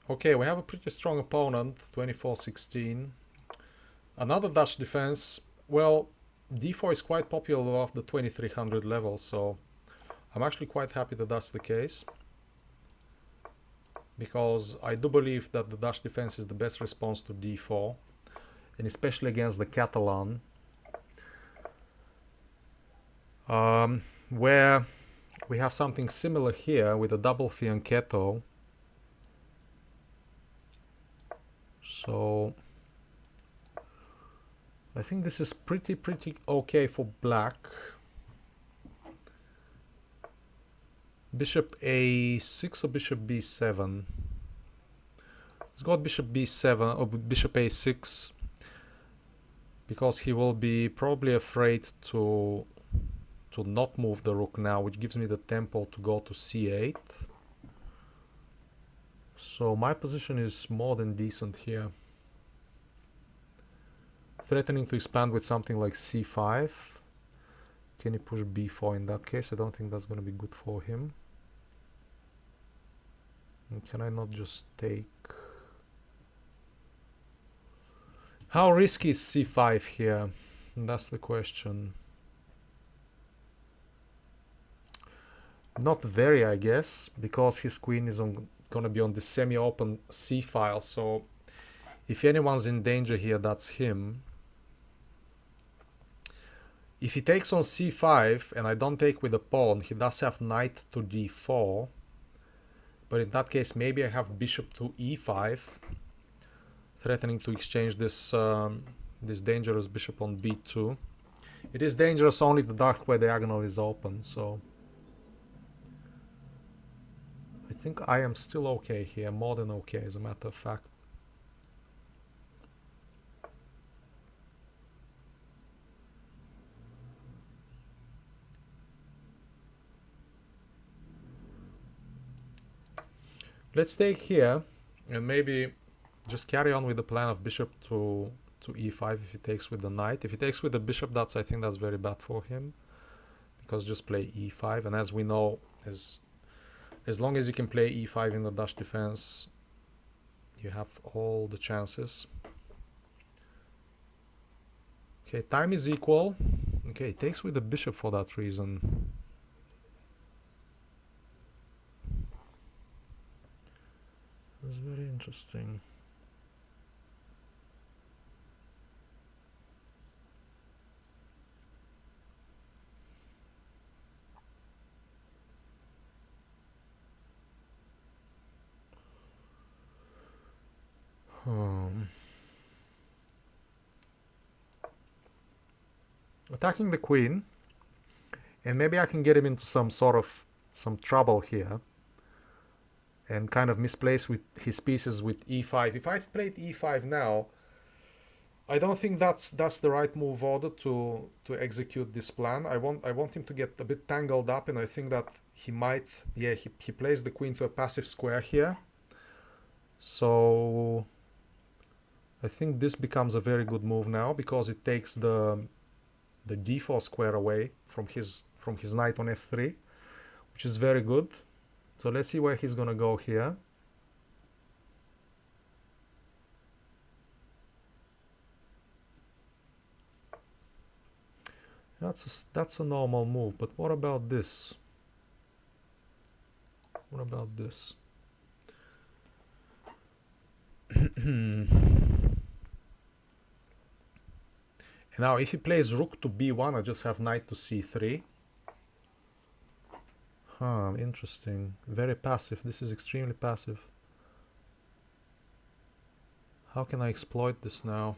Okay, we have a pretty strong opponent, 24-16. Another Dutch defense. Well, d4 is quite popular above the 2300 level, so I'm actually quite happy that that's the case. Because I do believe that the Dutch defense is the best response to d4, and especially against the Catalan, where we have something similar here with a double fianchetto. So I think this is pretty okay for black. Bishop a6 or bishop b7? Let's go with bishop b7 or bishop a6, because he will be probably afraid to not move the rook now, which gives me the tempo to go to c8. So my position is more than decent here. Threatening to expand with something like c5. Can he push b4 in that case? I don't think that's going to be good for him. And can I not just take? How risky is c5 here? That's the question. Not very, I guess, because his queen is gonna be on the semi-open c-file, so if anyone's in danger here, that's him. If he takes on c5 and I don't take with the pawn, he does have knight to d4, but in that case maybe I have bishop to e5, threatening to exchange this this dangerous bishop on b2. It is dangerous only if the dark square diagonal is open, so I think I am still okay here, more than okay as a matter of fact. Let's take here and maybe just carry on with the plan of bishop to e5 if he takes with the knight. If he takes with the bishop, I think that's very bad for him, because just play e5, and as we know, as long as you can play e5 in the Dutch defense, you have all the chances. Okay, time is equal. Okay, it takes with the bishop for that reason. That's very interesting. Attacking the queen, and maybe I can get him into some trouble here and kind of misplace with his pieces with e5. If I played e5 now, I don't think that's the right move order to execute this plan. I want him to get a bit tangled up, and I think that he might, yeah, he plays the queen to a passive square here. So I think this becomes a very good move now, because it takes the d4 square away from his knight on f3, which is very good. So let's see where he's gonna go here. That's a normal move, but what about this? What about this? Now if he plays rook to b1, I just have knight to c3. Interesting. Very passive. This is extremely passive. How can I exploit this now?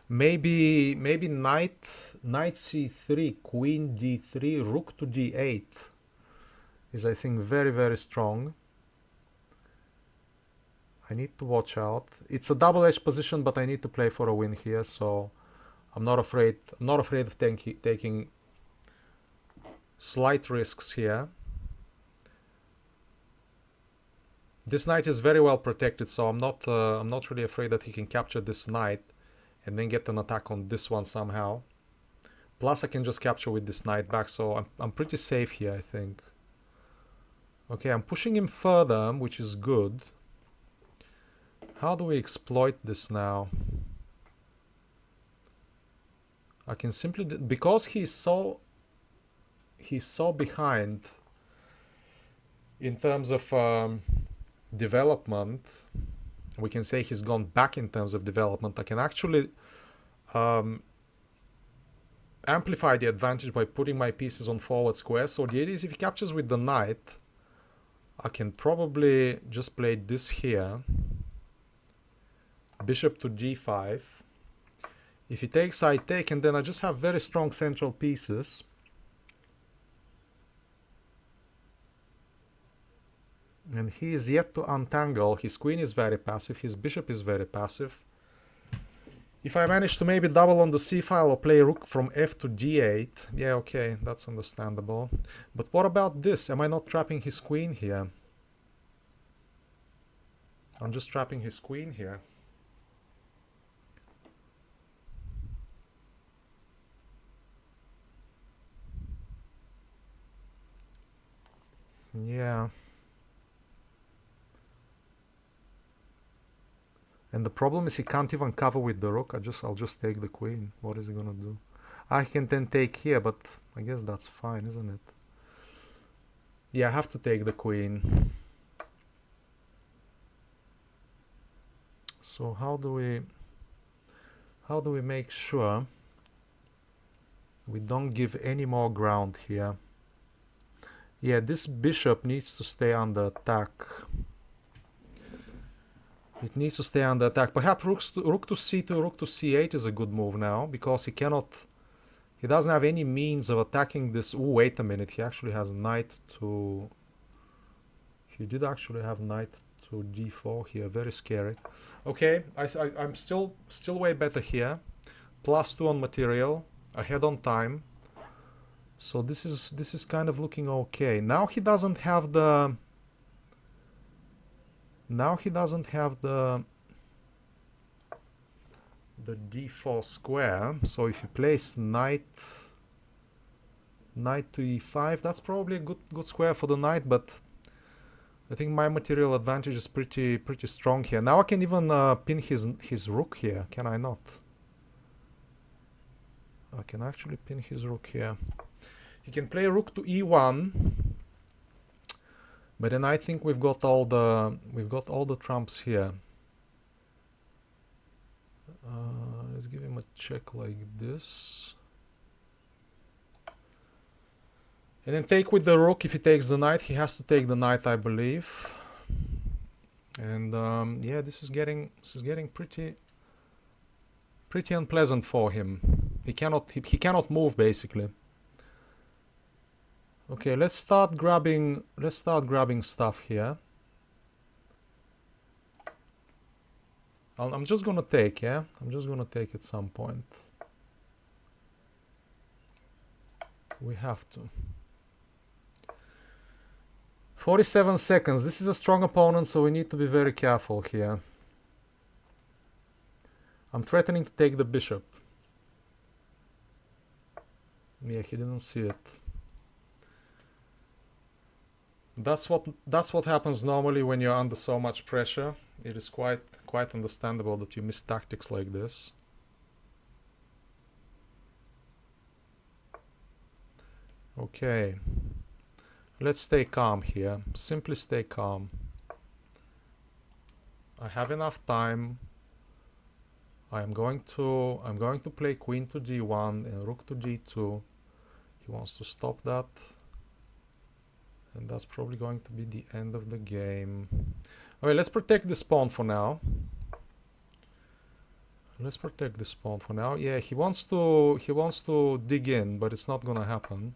Maybe knight c3, queen d3, rook to d8 is, I think, very strong. I need to watch out. It's a double-edged position, but I need to play for a win here, so I'm not afraid of taking slight risks here. This knight is very well protected, so I'm not really afraid that he can capture this knight and then get an attack on this one somehow. Plus I can just capture with this knight back, so I'm pretty safe here, I think. Okay, I'm pushing him further, which is good. How do we exploit this now? I can simply, because he's so behind in terms of development. We can say he's gone back in terms of development. I can actually amplify the advantage by putting my pieces on forward square. So the idea is if he captures with the knight, I can probably just play this here. Bishop to g5. If he takes, I take, and then I just have very strong central pieces. And he is yet to untangle. His queen is very passive, his bishop is very passive. If I manage to maybe double on the c file or play rook from f to g8, yeah, okay, that's understandable. But what about this? Am I not trapping his queen here? I'm just trapping his queen here. Yeah. And the problem is he can't even cover with the rook. I'll just take the queen. What is he gonna do? I can then take here, but I guess that's fine, isn't it? Yeah, I have to take the queen. So how do we make sure we don't give any more ground here? Yeah, this bishop needs to stay under attack. It needs to stay under attack. Perhaps rook to c2, rook to c8 is a good move now, because he doesn't have any means of attacking this. Oh, wait a minute, he actually has knight to... He did actually have knight to d4 here, very scary. Okay, I'm still way better here. +2 on material, ahead on time. So this is kind of looking okay. Now he doesn't have the... Now he doesn't have the d4 square. So if he plays knight to e5, that's probably a good square for the knight, but I think my material advantage is pretty strong here. Now I can even pin his rook here, can I not? I can actually pin his rook here. He can play rook to e1. But then I think we've got all the trumps here. Let's give him a check like this. And then take with the rook. If he takes the knight, he has to take the knight, I believe. And yeah, this is getting pretty unpleasant for him. He cannot move basically. Okay, let's start grabbing stuff here. I'm just gonna take, yeah? I'm just gonna take at some point. We have to. 47 seconds. This is a strong opponent, so we need to be very careful here. I'm threatening to take the bishop. Yeah, he didn't see it. That's what happens normally when you're under so much pressure. It is quite understandable that you miss tactics like this. Okay. Let's stay calm here. Simply stay calm. I have enough time. I'm going to play queen to d1 and rook to d2. He wants to stop that. And that's probably going to be the end of the game. Okay, let's protect this pawn for now. Let's protect this pawn for now. Yeah, he wants to dig in, but it's not gonna happen.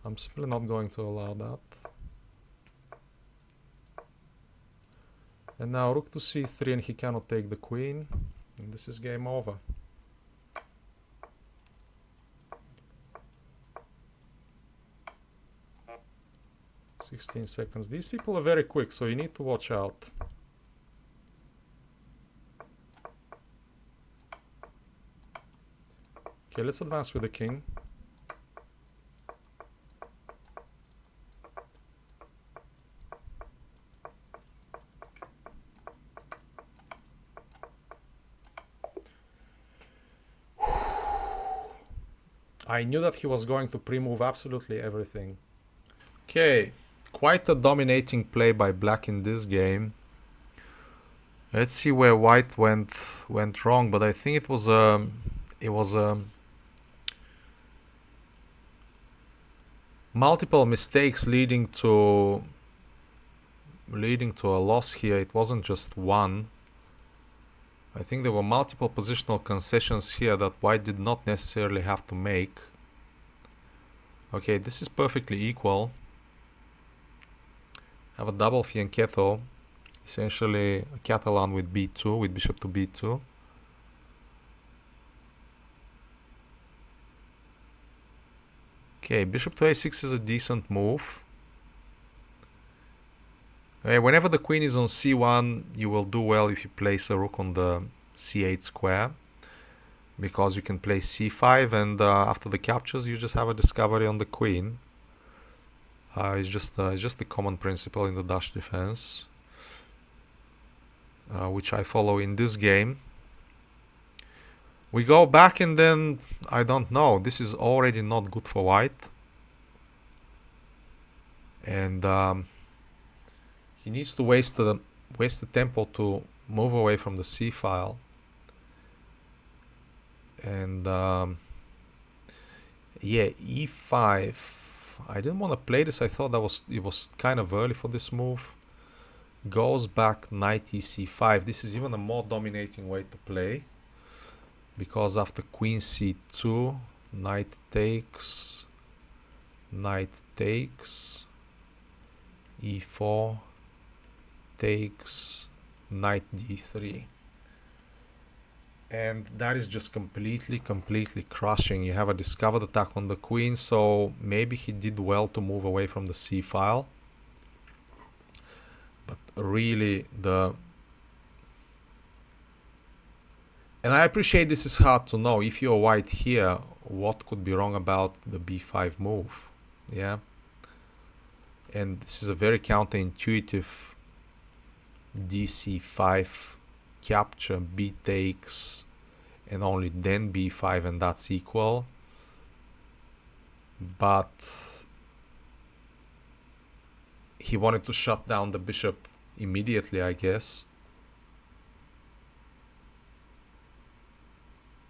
I'm simply not going to allow that. And now rook to c3, and he cannot take the queen. And this is game over. 16 seconds. These people are very quick, so you need to watch out. Okay, Okay, let's advance with the king. I knew that he was going to pre-move absolutely everything. Okay, quite a dominating play by black in this game. Let's see where white went wrong, but I think it was multiple mistakes leading to a loss here. It wasn't just one. I think there were multiple positional concessions here that white did not necessarily have to make. Okay, this is perfectly equal. I have a double fianchetto, essentially a Catalan with b2, with bishop to b2. Okay, bishop to a6 is a decent move. Okay, whenever the queen is on c1, you will do well if you place a rook on the c8 square, because you can play c5, and after the captures you just have a discovery on the queen. It's just the common principle in the Dutch defense, which I follow in this game. We go back, and then I don't know, this is already not good for white, and he needs to waste the tempo to move away from the c file. And yeah, e5. I didn't want to play this. I thought it was kind of early for this move. Goes back, knight ec5. This is even a more dominating way to play, because after queen c2, knight takes, e4 takes, knight d3. And that is just completely crushing. You have a discovered attack on the queen, so maybe he did well to move away from the c file. But really, and I appreciate this is hard to know. If you're white here, what could be wrong about the b5 move? Yeah. And this is a very counterintuitive dc5 capture, b takes, and only then b5, and that's equal. But he wanted to shut down the bishop immediately, I guess.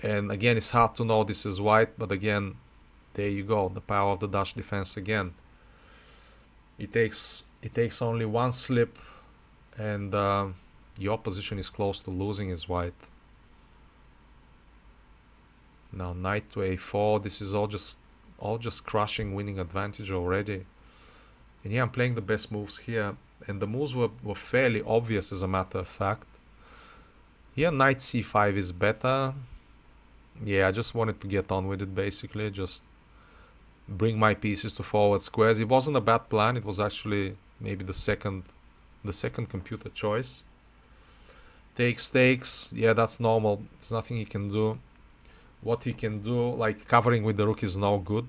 And again, it's hard to know this is white, but again, there you go, the power of the Dutch defense again. It takes only one slip, and your position is close to losing is white. Now knight to a4. This is all just crushing winning advantage already. And yeah, I'm playing the best moves here, and the moves were fairly obvious as a matter of fact. Here knight c5 is better. Yeah, I just wanted to get on with it, basically. Just bring my pieces to forward squares. It wasn't a bad plan. It was actually maybe the second computer choice. Takes. Yeah, that's normal. There's nothing he can do. What he can do, like covering with the rook, is no good.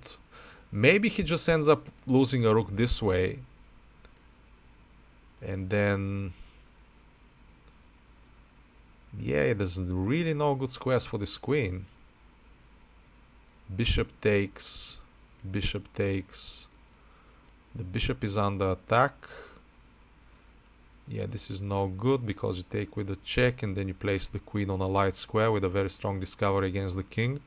Maybe he just ends up losing a rook this way. And then, yeah, there's really no good squares for this queen. Bishop takes. The bishop is under attack. Yeah, this is no good, because you take with a check, and then you place the queen on a light square with a very strong discovery against the king.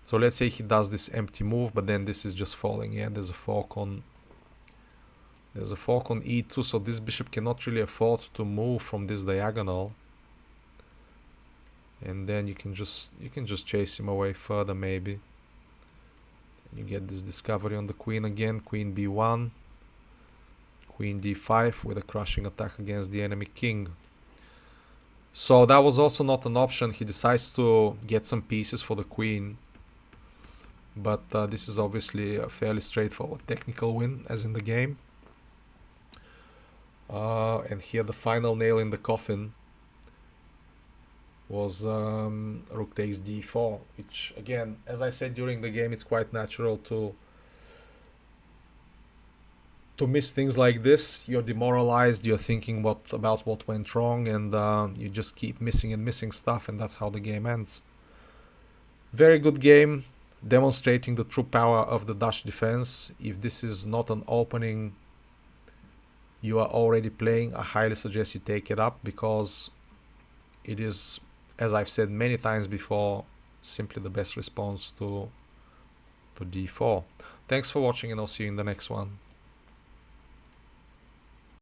So let's say he does this empty move, but then this is just falling. Yeah, there's a fork on e2, so this bishop cannot really afford to move from this diagonal. And then you can just chase him away further, maybe. And you get this discovery on the queen again. Queen b1, queen d5 with a crushing attack against the enemy king. So that was also not an option. He decides to get some pieces for the queen. But this is obviously a fairly straightforward technical win, as in the game. And here the final nail in the coffin. was rook takes d4, which again, as I said during the game, it's quite natural to miss things like this. You're demoralized, you're thinking about what went wrong, and you just keep missing and missing stuff, and that's how the game ends. Very good game, demonstrating the true power of the Dutch defense. If this is not an opening you are already playing, I highly suggest you take it up, because it is, as I've said many times before, simply the best response to d4. Thanks for watching, and I'll see you in the next one.